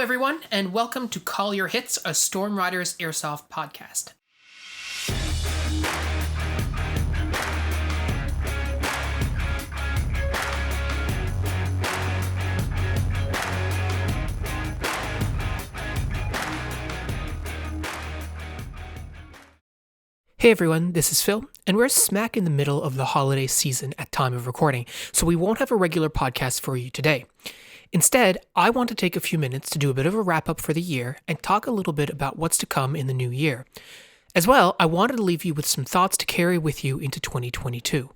everyone, and welcome to Call Your Hits, a Storm Riders Airsoft podcast. Hey everyone, this is Phil, and we're smack in the middle of the holiday season at time of recording, so we won't have a regular podcast for you today. Instead, I want to take a few minutes to do a bit of a wrap-up for the year and talk a little bit about what's to come in the new year. As well, I wanted to leave you with some thoughts to carry with you into 2022.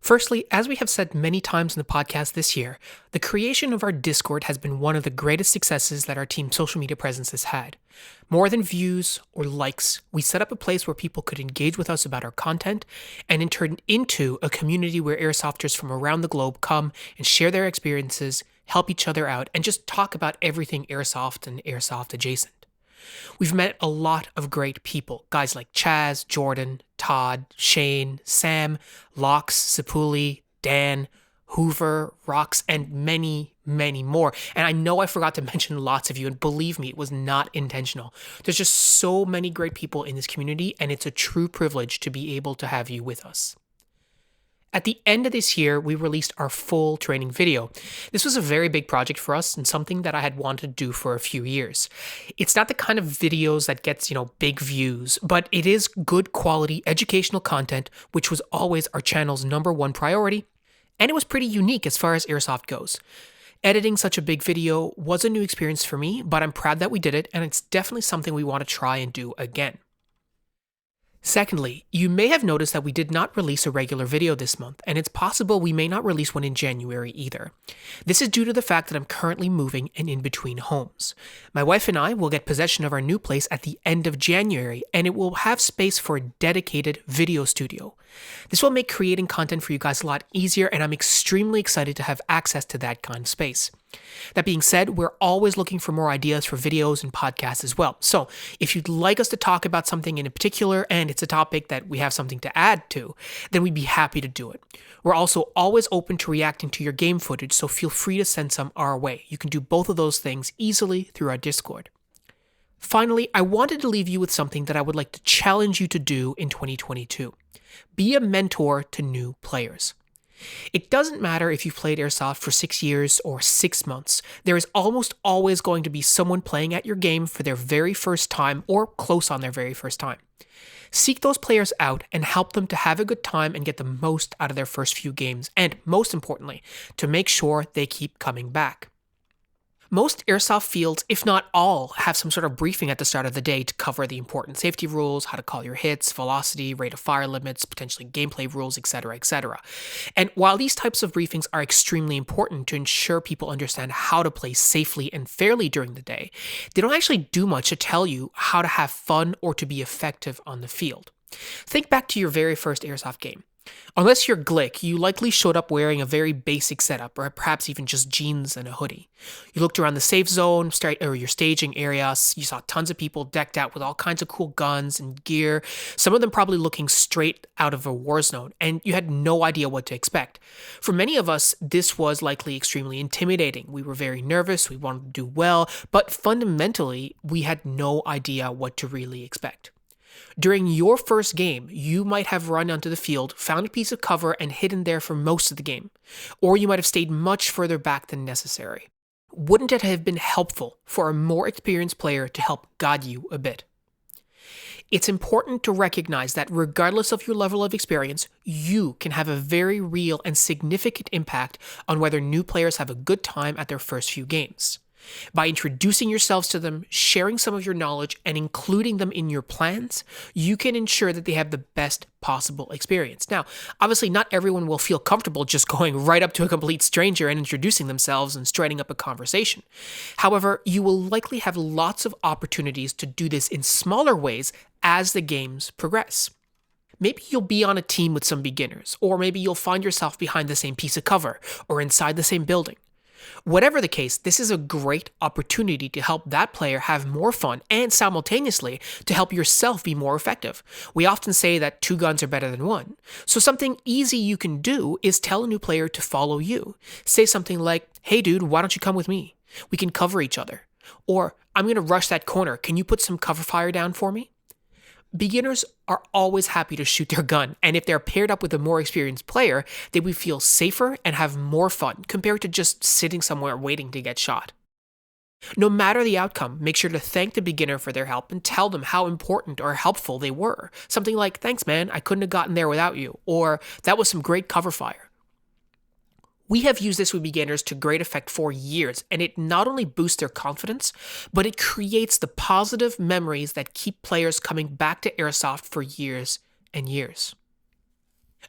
Firstly, as we have said many times in the podcast this year, the creation of our Discord has been one of the greatest successes that our team's social media presence has had. More than views or likes, we set up a place where people could engage with us about our content and it turned into a community where airsofters from around the globe come and share their experiences, help each other out, and just talk about everything airsoft and airsoft adjacent. We've met a lot of great people, guys like Chaz, Jordan, Todd, Shane, Sam, Lox, Sapuli, Dan, Hoover, Rox, and many, many more. And I know I forgot to mention lots of you, and believe me, it was not intentional. There's just so many great people in this community, and it's a true privilege to be able to have you with us. At the end of this year, we released our full training video. This was a very big project for us and something that I had wanted to do for a few years. It's not the kind of videos that gets, big views, but it is good quality educational content, which was always our channel's number one priority, and it was pretty unique as far as airsoft goes. Editing such a big video was a new experience for me, but I'm proud that we did it, and it's definitely something we want to try and do again. Secondly, you may have noticed that we did not release a regular video this month, and it's possible we may not release one in January either. This is due to the fact that I'm currently moving and in between homes. My wife and I will get possession of our new place at the end of January, and it will have space for a dedicated video studio. This will make creating content for you guys a lot easier, and I'm extremely excited to have access to that kind of space. That being said, we're always looking for more ideas for videos and podcasts as well. So if you'd like us to talk about something in particular and it's a topic that we have something to add to, then we'd be happy to do it. We're also always open to reacting to your game footage, so feel free to send some our way. You can do both of those things easily through our Discord. Finally, I wanted to leave you with something that I would like to challenge you to do in 2022. Be a mentor to new players. It doesn't matter if you've played Airsoft for 6 years or 6 months, there is almost always going to be someone playing at your game for their very first time or close on their very first time. Seek those players out and help them to have a good time and get the most out of their first few games, and most importantly, to make sure they keep coming back. Most airsoft fields, if not all, have some sort of briefing at the start of the day to cover the important safety rules, how to call your hits, velocity, rate of fire limits, potentially gameplay rules, etc., etc. And while these types of briefings are extremely important to ensure people understand how to play safely and fairly during the day, they don't actually do much to tell you how to have fun or to be effective on the field. Think back to your very first airsoft game. Unless you're Glick, you likely showed up wearing a very basic setup, or perhaps even just jeans and a hoodie. You looked around the safe zone, or your staging areas. You saw tons of people decked out with all kinds of cool guns and gear, some of them probably looking straight out of a war zone, and you had no idea what to expect. For many of us, this was likely extremely intimidating. We were very nervous, we wanted to do well, but fundamentally, we had no idea what to really expect. During your first game, you might have run onto the field, found a piece of cover, and hidden there for most of the game. Or you might have stayed much further back than necessary. Wouldn't it have been helpful for a more experienced player to help guide you a bit? It's important to recognize that regardless of your level of experience, you can have a very real and significant impact on whether new players have a good time at their first few games. By introducing yourselves to them, sharing some of your knowledge, and including them in your plans, you can ensure that they have the best possible experience. Now, obviously, not everyone will feel comfortable just going right up to a complete stranger and introducing themselves and striking up a conversation. However, you will likely have lots of opportunities to do this in smaller ways as the games progress. Maybe you'll be on a team with some beginners, or maybe you'll find yourself behind the same piece of cover or inside the same building. Whatever the case, this is a great opportunity to help that player have more fun and simultaneously to help yourself be more effective. We often say that 2 guns are better than 1. So something easy you can do is tell a new player to follow you. Say something like, "Hey dude, why don't you come with me? We can cover each other." Or, I'm going to rush that corner. Can you put some cover fire down for me? Beginners are always happy to shoot their gun, and if they're paired up with a more experienced player, they would feel safer and have more fun compared to just sitting somewhere waiting to get shot. No matter the outcome, make sure to thank the beginner for their help and tell them how important or helpful they were. Something like, "Thanks, man, I couldn't have gotten there without you," or "That was some great cover fire." We have used this with beginners to great effect for years, and it not only boosts their confidence, but it creates the positive memories that keep players coming back to Airsoft for years and years.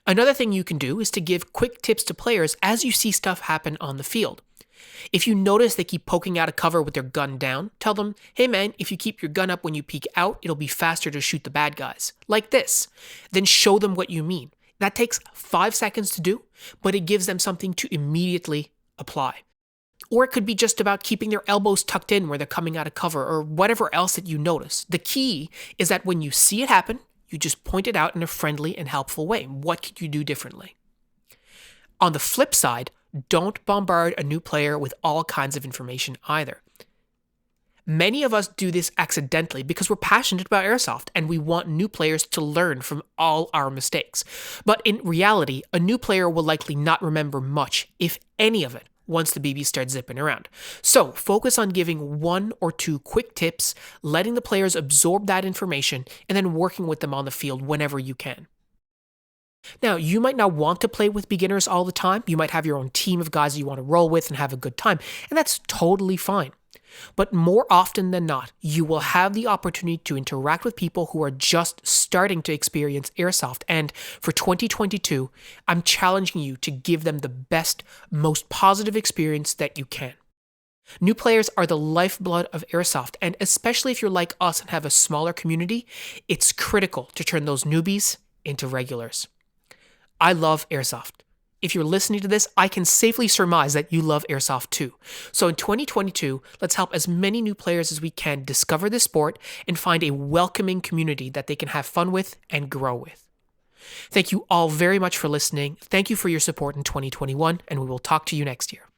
Another thing you can do is to give quick tips to players as you see stuff happen on the field. If you notice they keep poking out of cover with their gun down, tell them, "Hey man, if you keep your gun up when you peek out, it'll be faster to shoot the bad guys." Like this. Then show them what you mean. That takes 5 seconds to do, but it gives them something to immediately apply. Or it could be just about keeping their elbows tucked in where they're coming out of cover, or whatever else that you notice. The key is that when you see it happen, you just point it out in a friendly and helpful way. What could you do differently? On the flip side, don't bombard a new player with all kinds of information either. Many of us do this accidentally because we're passionate about Airsoft and we want new players to learn from all our mistakes. But in reality, a new player will likely not remember much, if any of it, once the BB starts zipping around. So focus on giving 1 or 2 quick tips, letting the players absorb that information, and then working with them on the field whenever you can. Now, you might not want to play with beginners all the time. You might have your own team of guys you want to roll with and have a good time, and that's totally fine. But more often than not, you will have the opportunity to interact with people who are just starting to experience Airsoft. And for 2022, I'm challenging you to give them the best, most positive experience that you can. New players are the lifeblood of Airsoft, and especially if you're like us and have a smaller community, it's critical to turn those newbies into regulars. I love Airsoft. If you're listening to this, I can safely surmise that you love Airsoft too. So in 2022, let's help as many new players as we can discover this sport and find a welcoming community that they can have fun with and grow with. Thank you all very much for listening. Thank you for your support in 2021, and we will talk to you next year.